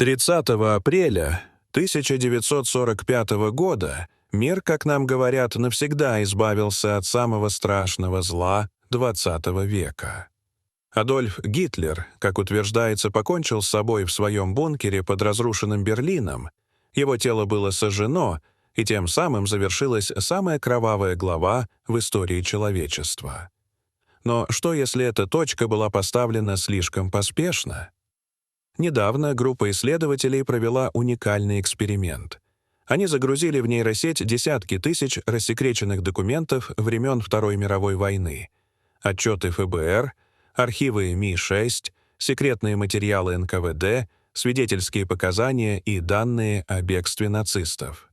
30 апреля 1945 года мир, как нам говорят, навсегда избавился от самого страшного зла XX века. Адольф Гитлер, как утверждается, покончил с собой в своем бункере под разрушенным Берлином. Его тело было сожжено, и тем самым завершилась самая кровавая глава в истории человечества. Но что, если эта точка была поставлена слишком поспешно? Недавно группа исследователей провела уникальный эксперимент. Они загрузили в нейросеть десятки тысяч рассекреченных документов времен Второй мировой войны, отчеты ФБР, архивы Ми-6, секретные материалы НКВД, свидетельские показания и данные о бегстве нацистов.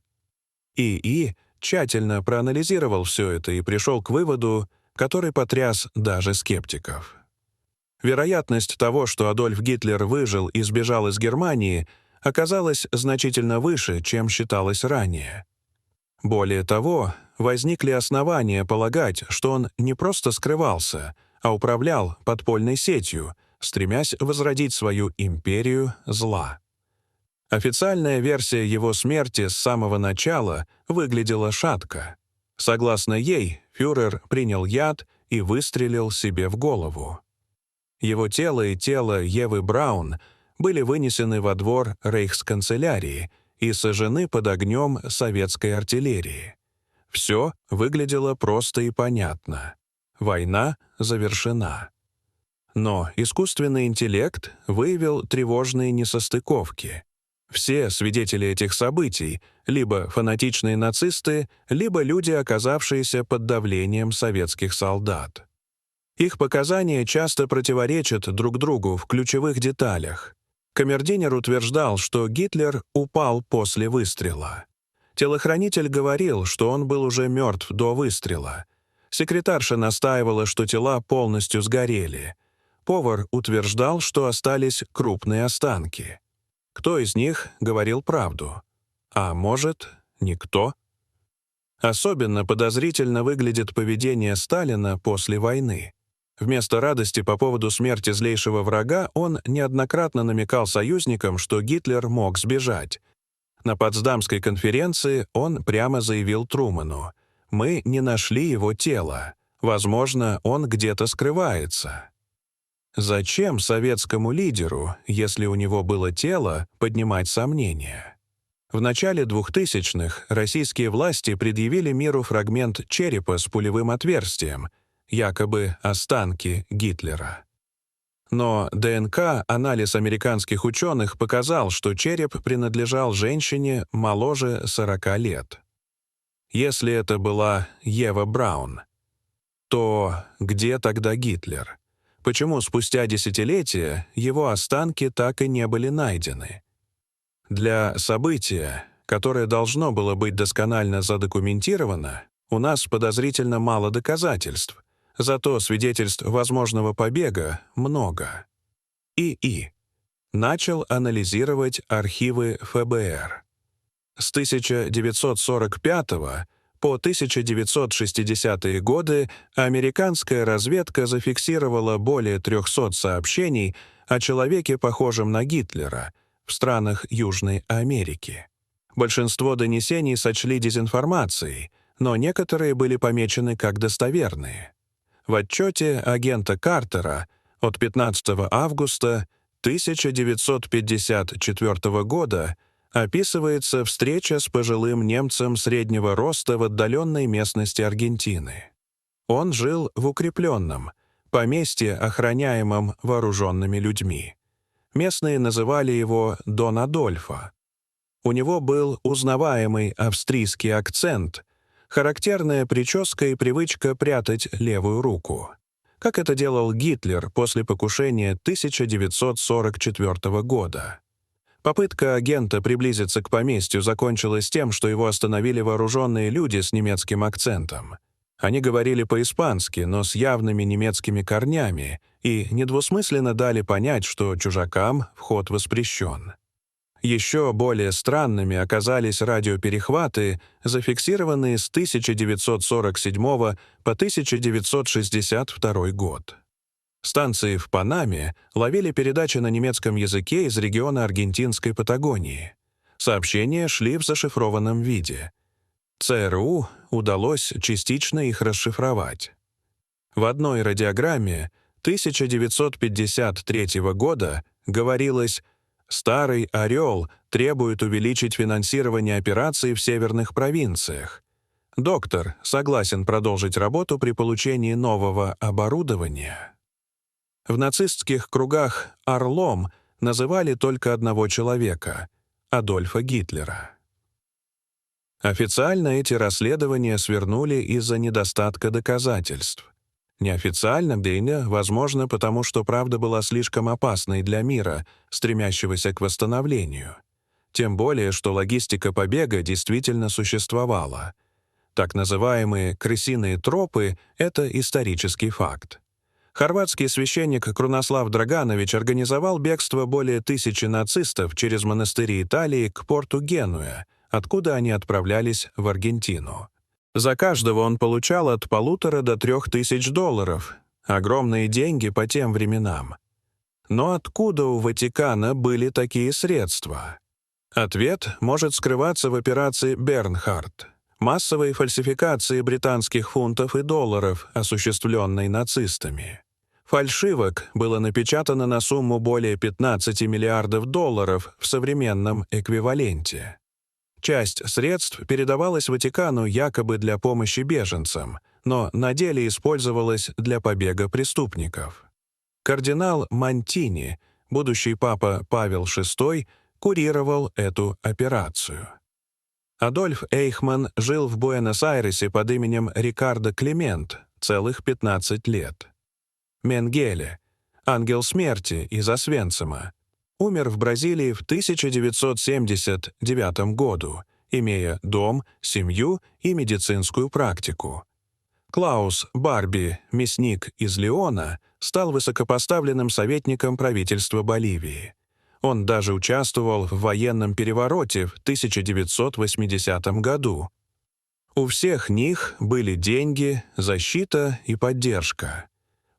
ИИ тщательно проанализировал все это и пришел к выводу, который потряс даже скептиков. Вероятность того, что Адольф Гитлер выжил и сбежал из Германии, оказалась значительно выше, чем считалось ранее. Более того, возникли основания полагать, что он не просто скрывался, а управлял подпольной сетью, стремясь возродить свою империю зла. Официальная версия его смерти с самого начала выглядела шатко. Согласно ей, фюрер принял яд и выстрелил себе в голову. Его тело и тело Евы Браун были вынесены во двор рейхсканцелярии и сожжены под огнем советской артиллерии. Все выглядело просто и понятно. Война завершена. Но искусственный интеллект выявил тревожные несостыковки. Все свидетели этих событий — либо фанатичные нацисты, либо люди, оказавшиеся под давлением советских солдат. Их показания часто противоречат друг другу в ключевых деталях. Камердинер утверждал, что Гитлер упал после выстрела. Телохранитель говорил, что он был уже мертв до выстрела. Секретарша настаивала, что тела полностью сгорели. Повар утверждал, что остались крупные останки. Кто из них говорил правду? А может, никто? Особенно подозрительно выглядит поведение Сталина после войны. Вместо радости по поводу смерти злейшего врага он неоднократно намекал союзникам, что Гитлер мог сбежать. На Потсдамской конференции он прямо заявил Трумэну: «Мы не нашли его тело. Возможно, он где-то скрывается». Зачем советскому лидеру, если у него было тело, поднимать сомнения? В начале 2000-х российские власти предъявили миру фрагмент черепа с пулевым отверстием, якобы останки Гитлера. Но ДНК-анализ американских ученых показал, что череп принадлежал женщине моложе 40 лет. Если это была Ева Браун, то где тогда Гитлер? Почему спустя десятилетия его останки так и не были найдены? Для события, которое должно было быть досконально задокументировано, у нас подозрительно мало доказательств, зато свидетельств возможного побега много. ИИ начал анализировать архивы ФБР. С 1945 по 1960-е годы американская разведка зафиксировала более 300 сообщений о человеке, похожем на Гитлера, в странах Южной Америки. Большинство донесений сочли дезинформацией, но некоторые были помечены как достоверные. В отчете агента Картера от 15 августа 1954 года описывается встреча с пожилым немцем среднего роста в отдаленной местности Аргентины. Он жил в укрепленном поместье, охраняемом вооруженными людьми. Местные называли его Дон Адольфо. У него был узнаваемый австрийский акцент, характерная прическа и привычка прятать левую руку, как это делал Гитлер после покушения 1944 года. Попытка агента приблизиться к поместью закончилась тем, что его остановили вооруженные люди с немецким акцентом. Они говорили по-испански, но с явными немецкими корнями, и недвусмысленно дали понять, что чужакам вход воспрещен. Еще более странными оказались радиоперехваты, зафиксированные с 1947 по 1962 год. Станции в Панаме ловили передачи на немецком языке из региона аргентинской Патагонии. Сообщения шли в зашифрованном виде. ЦРУ удалось частично их расшифровать. В одной радиограмме 1953 года говорилось: «Старый «Орел» требует увеличить финансирование операций в северных провинциях. Доктор согласен продолжить работу при получении нового оборудования». В нацистских кругах «Орлом» называли только одного человека — Адольфа Гитлера. Официально эти расследования свернули из-за недостатка доказательств. Неофициально, возможно, потому что правда была слишком опасной для мира, стремящегося к восстановлению. Тем более, что логистика побега действительно существовала. Так называемые «крысиные тропы» — это исторический факт. Хорватский священник Крунослав Драганович организовал бегство более 1000 нацистов через монастыри Италии к порту Генуя, откуда они отправлялись в Аргентину. За каждого он получал от $1500 до $3000. Огромные деньги по тем временам. Но откуда у Ватикана были такие средства? Ответ может скрываться в операции «Бернхард» — массовой фальсификации британских фунтов и долларов, осуществленной нацистами. Фальшивок было напечатано на сумму более $15 миллиардов в современном эквиваленте. Часть средств передавалась Ватикану якобы для помощи беженцам, но на деле использовалась для побега преступников. Кардинал Монтини, будущий папа Павел VI, курировал эту операцию. Адольф Эйхман жил в Буэнос-Айресе под именем Рикардо Климент целых 15 лет. Менгеле, ангел смерти из Освенцима, умер в Бразилии в 1979 году, имея дом, семью и медицинскую практику. Клаус Барби, мясник из Леона, стал высокопоставленным советником правительства Боливии. Он даже участвовал в военном перевороте в 1980 году. У всех них были деньги, защита и поддержка.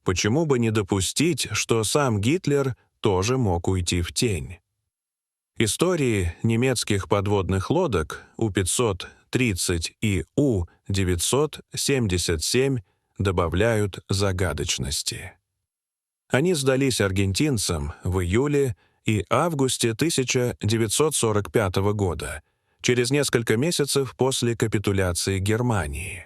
Почему бы не допустить, что сам Гитлер тоже мог уйти в тень? Истории немецких подводных лодок У-530 и У-977 добавляют загадочности. Они сдались аргентинцам в июле и августе 1945 года, через несколько месяцев после капитуляции Германии.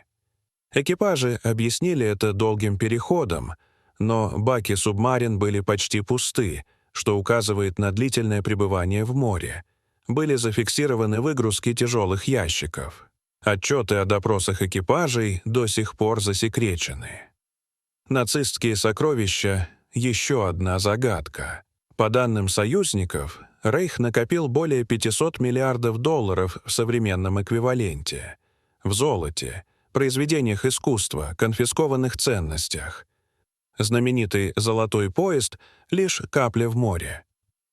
Экипажи объяснили это долгим переходом, но баки субмарин были почти пусты, что указывает на длительное пребывание в море. Были зафиксированы выгрузки тяжелых ящиков. Отчеты о допросах экипажей до сих пор засекречены. Нацистские сокровища — еще одна загадка. По данным союзников, Рейх накопил более $500 миллиардов в современном эквиваленте. В золоте, произведениях искусства, конфискованных ценностях. Знаменитый «Золотой поезд» — лишь капля в море.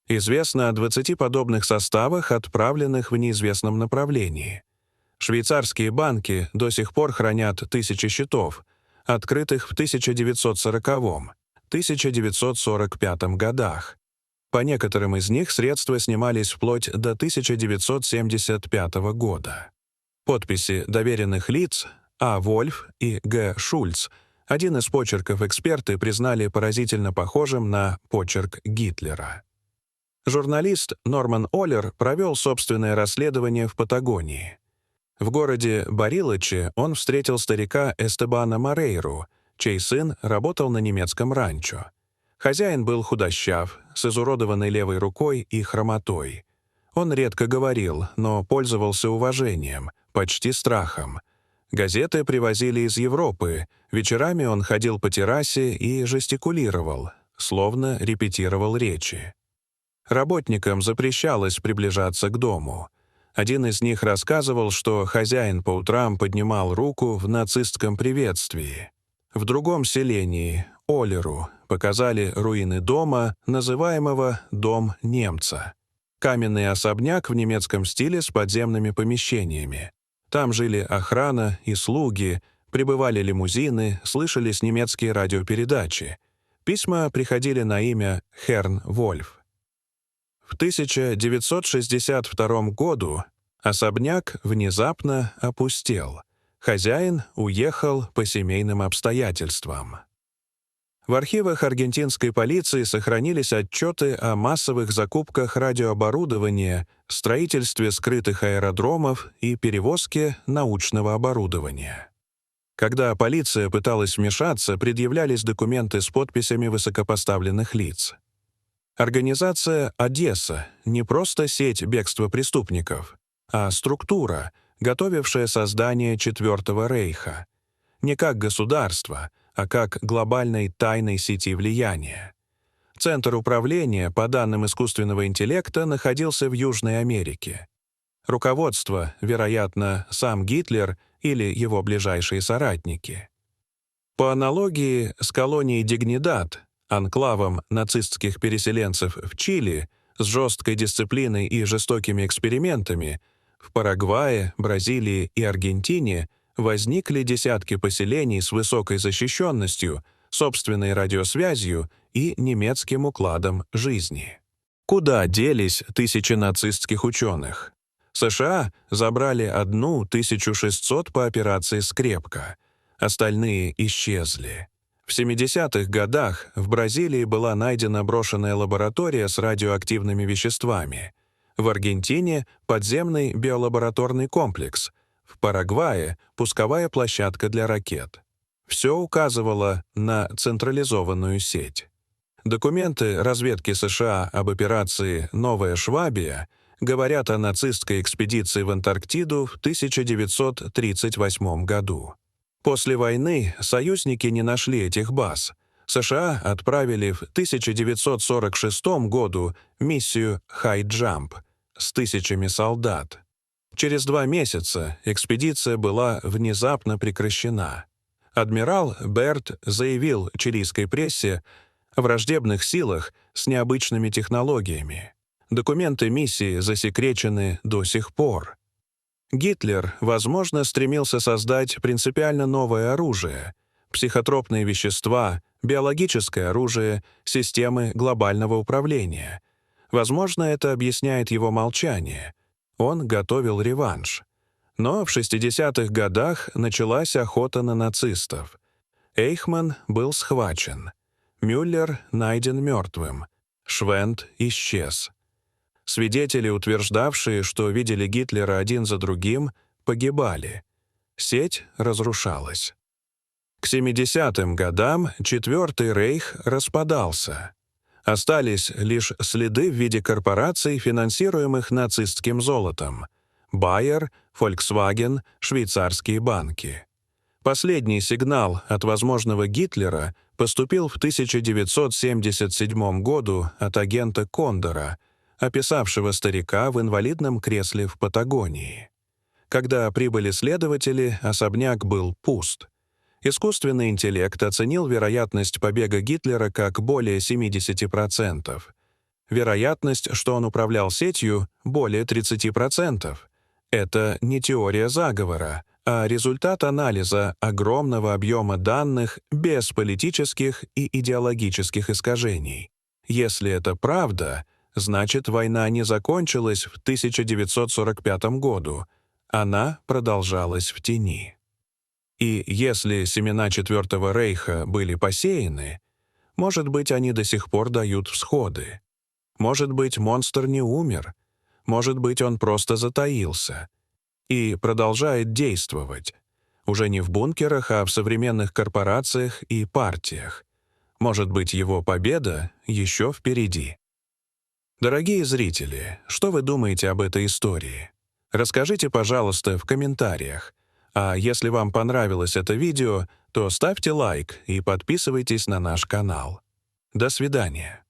Известно о 20 подобных составах, отправленных в неизвестном направлении. Швейцарские банки до сих пор хранят тысячи счетов, открытых в 1940-1945 годах. По некоторым из них средства снимались вплоть до 1975 года. Подписи доверенных лиц А. Вольф и Г. Шульц, один из почерков эксперты признали поразительно похожим на почерк Гитлера. Журналист Норман Оллер провел собственное расследование в Патагонии. В городе Барилаче он встретил старика Эстебана Морейру, чей сын работал на немецком ранчо. Хозяин был худощав, с изуродованной левой рукой и хромотой. Он редко говорил, но пользовался уважением, почти страхом. Газеты привозили из Европы, вечерами он ходил по террасе и жестикулировал, словно репетировал речи. Работникам запрещалось приближаться к дому. Один из них рассказывал, что хозяин по утрам поднимал руку в нацистском приветствии. В другом селении, Олеру, показали руины дома, называемого «Дом немца». Каменный особняк в немецком стиле с подземными помещениями. Там жили охрана и слуги, прибывали лимузины, слышались немецкие радиопередачи. Письма приходили на имя Херн Вольф. В 1962 году особняк внезапно опустел. Хозяин уехал по семейным обстоятельствам. В архивах аргентинской полиции сохранились отчеты о массовых закупках радиооборудования, строительстве скрытых аэродромов и перевозке научного оборудования. Когда полиция пыталась вмешаться, предъявлялись документы с подписями высокопоставленных лиц. Организация «Одесса» — не просто сеть бегства преступников, а структура, готовившая создание Четвертого рейха. Не как государство, а как глобальной тайной сети влияния. Центр управления, по данным искусственного интеллекта, находился в Южной Америке. Руководство, вероятно, сам Гитлер или его ближайшие соратники. По аналогии с колонией Дигнидад, анклавом нацистских переселенцев в Чили, с жесткой дисциплиной и жестокими экспериментами, в Парагвае, Бразилии и Аргентине возникли десятки поселений с высокой защищенностью, собственной радиосвязью и немецким укладом жизни. Куда делись тысячи нацистских ученых? США забрали 1600 по операции «Скрепка», остальные исчезли. В 70-х годах в Бразилии была найдена брошенная лаборатория с радиоактивными веществами. В Аргентине — подземный биолабораторный комплекс. В Парагвае — пусковая площадка для ракет. Все указывало на централизованную сеть. Документы разведки США об операции «Новая Швабия» говорят о нацистской экспедиции в Антарктиду в 1938 году. После войны союзники не нашли этих баз. США отправили в 1946 году миссию «High Jump» с тысячами солдат. Через 2 месяца экспедиция была внезапно прекращена. Адмирал Берт заявил чилийской прессе о враждебных силах с необычными технологиями. Документы миссии засекречены до сих пор. Гитлер, возможно, стремился создать принципиально новое оружие — психотропные вещества, биологическое оружие, системы глобального управления. Возможно, это объясняет его молчание. Он готовил реванш. Но в 60-х годах началась охота на нацистов. Эйхман был схвачен. Мюллер найден мертвым. Швент исчез. Свидетели, утверждавшие, что видели Гитлера один за другим, погибали. Сеть разрушалась. К 70-м годам Четвертый рейх распадался. Остались лишь следы в виде корпораций, финансируемых нацистским золотом. Байер, Volkswagen, швейцарские банки. Последний сигнал от возможного Гитлера поступил в 1977 году от агента Кондора, описавшего старика в инвалидном кресле в Патагонии. Когда прибыли следователи, особняк был пуст. Искусственный интеллект оценил вероятность побега Гитлера как более 70%. Вероятность, что он управлял сетью, более 30%. Это не теория заговора, а результат анализа огромного объема данных без политических и идеологических искажений. Если это правда, значит, война не закончилась в 1945 году. Она продолжалась в тени. И если семена Четвертого рейха были посеяны, может быть, они до сих пор дают всходы. Может быть, монстр не умер. Может быть, он просто затаился. И продолжает действовать. Уже не в бункерах, а в современных корпорациях и партиях. Может быть, его победа еще впереди. Дорогие зрители, что вы думаете об этой истории? Расскажите, пожалуйста, в комментариях. А если вам понравилось это видео, то ставьте лайк и подписывайтесь на наш канал. До свидания.